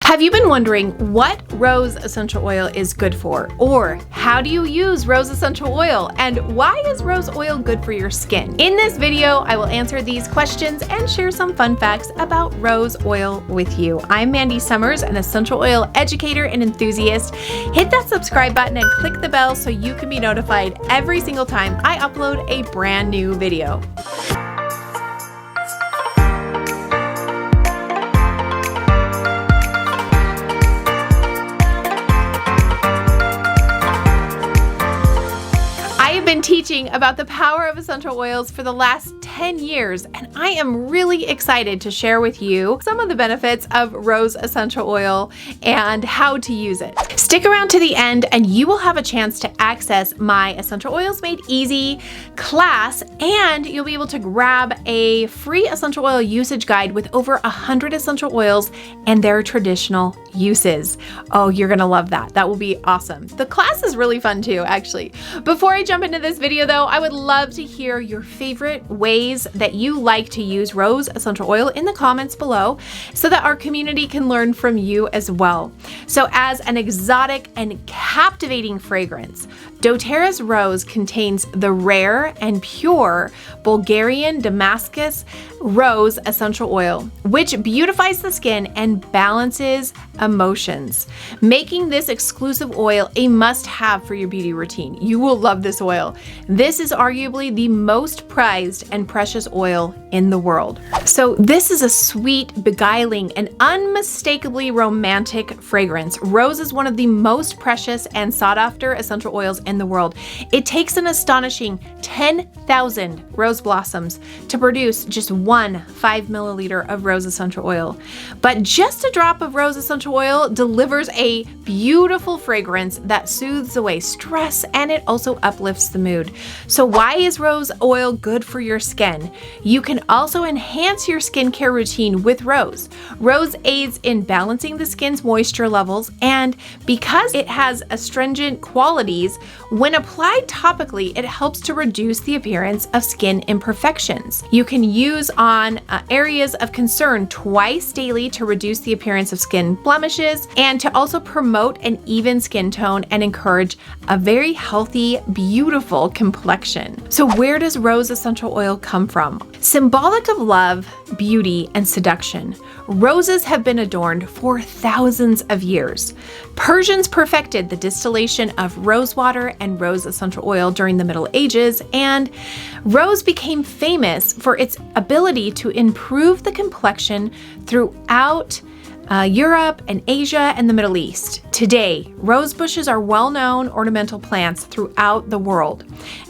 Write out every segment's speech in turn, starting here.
Have you been wondering what rose essential oil is good for? Or how do you use rose essential oil? And why is rose oil good for your skin? In this video, I will answer these questions and share some fun facts about rose oil with you. I'm Mandy Sommers, an essential oil educator and enthusiast. Hit that subscribe button and click the bell so you can be notified every single time I upload a brand new video. Been teaching about the power of essential oils for the last 10 years, and I am really excited to share with you some of the benefits of rose essential oil and how to use it. Stick around to the end and you will have a chance to access my Essential Oils Made Easy class, and you'll be able to grab a free essential oil usage guide with over 100 essential oils and their traditional uses. Oh, you're gonna love that. That will be awesome. The class is really fun too, actually. Before I jump into this video though, I would love to hear your favorite ways that you like to use rose essential oil in the comments below so that our community can learn from you as well. So as an exotic and captivating fragrance, doTERRA's rose contains the rare and pure Bulgarian Damascus rose essential oil, which beautifies the skin and balances emotions, making this exclusive oil a must-have for your beauty routine. You will love this oil. This is arguably the most prized and precious oil in the world. So this is a sweet, beguiling, and unmistakably romantic fragrance. Rose is one of the most precious and sought-after essential oils in the world. It takes an astonishing 10,000 rose blossoms to produce just one 5 milliliter of rose essential oil. But just a drop of rose essential oil delivers a beautiful fragrance that soothes away stress, and it also uplifts the mood. So why is rose oil good for your skin? You can also enhance your skincare routine with rose. Rose aids in balancing the skin's moisture levels, and because it has astringent qualities, when applied topically, it helps to reduce the appearance of skin imperfections. You can use on areas of concern twice daily to reduce the appearance of skin blemishes and to also promote an even skin tone and encourage a very healthy, beautiful complexion. So where does rose essential oil come from? Symbolic of love, beauty, and seduction, roses have been adorned for thousands of years. Persians perfected the distillation of rose water and rose essential oil during the Middle Ages, and rose became famous for its ability to improve the complexion throughout Europe and Asia and the Middle East. Today, rose bushes are well-known ornamental plants throughout the world,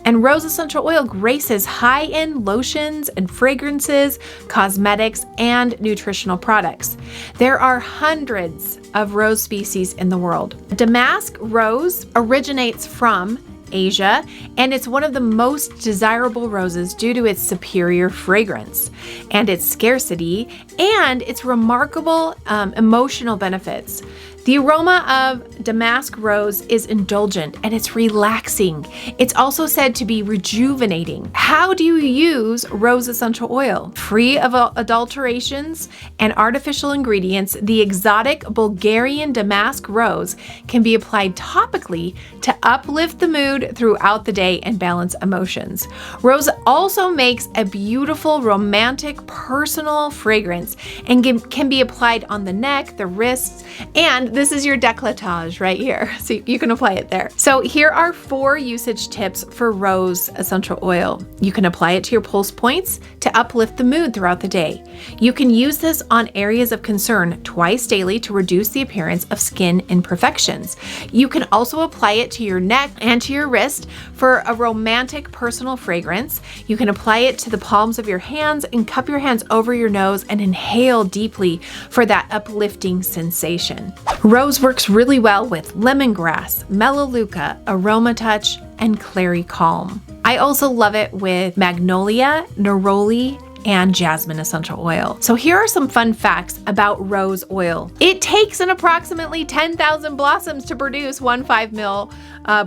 and rose essential oil graces high-end lotions and fragrances, cosmetics, and nutritional products. There are hundreds of rose species in the world. Damask rose originates from Asia, and it's one of the most desirable roses due to its superior fragrance and its scarcity and its remarkable emotional benefits. The aroma of damask rose is indulgent and it's relaxing. It's also said to be rejuvenating. How do you use rose essential oil? Free of adulterations and artificial ingredients, the exotic Bulgarian damask rose can be applied topically to uplift the mood throughout the day and balance emotions. Rose also makes a beautiful, romantic, personal fragrance and can be applied on the neck, the wrists, and this is your décolletage right here, so you can apply it there. So here are 4 usage tips for rose essential oil. You can apply it to your pulse points to uplift the mood throughout the day. You can use this on areas of concern twice daily to reduce the appearance of skin imperfections. You can also apply it to your neck and to your wrist for a romantic personal fragrance. You can apply it to the palms of your hands and cup your hands over your nose and inhale deeply for that uplifting sensation. Rose works really well with lemongrass, melaleuca, aroma touch, and clary calm. I also love it with magnolia, neroli, and jasmine essential oil. So here are some fun facts about rose oil. It takes an approximately 10,000 blossoms to produce 1 5 ml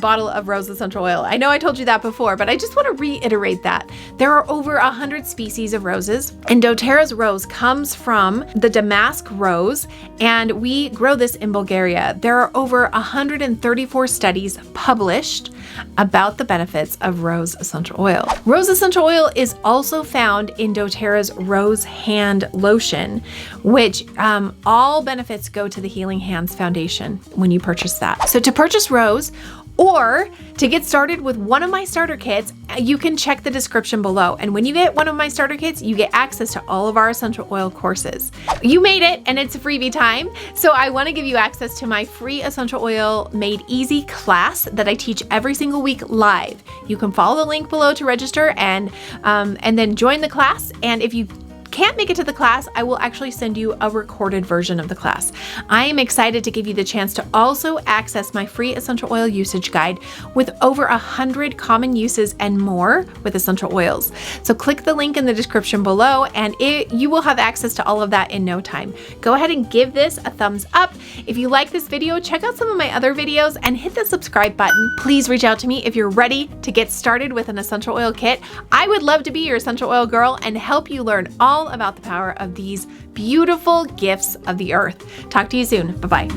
bottle of rose essential oil. I know I told you that before, but I just want to reiterate that. There are over 100 species of roses, and doTERRA's rose comes from the damask rose, and we grow this in Bulgaria. There are over 134 studies published about the benefits of rose essential oil. Rose essential oil is also found in doTERRA's Rose Hand Lotion, which all benefits go to the Healing Hands Foundation when you purchase that. So to purchase Rose, or to get started with one of my starter kits, you can check the description below. And when you get one of my starter kits, you get access to all of our essential oil courses. You made it, and it's freebie time. So I want to give you access to my free essential oil made easy class that I teach every single week live. You can follow the link below to register and then join the class. And if you can't make it to the class, I will actually send you a recorded version of the class. I am excited to give you the chance to also access my free essential oil usage guide with over 100 common uses and more with essential oils. So click the link in the description below and you will have access to all of that in no time. Go ahead and give this a thumbs up. If you like this video, check out some of my other videos and hit the subscribe button. Please reach out to me if you're ready to get started with an essential oil kit. I would love to be your essential oil girl and help you learn all about the power of these beautiful gifts of the earth. Talk to you soon. Bye-bye.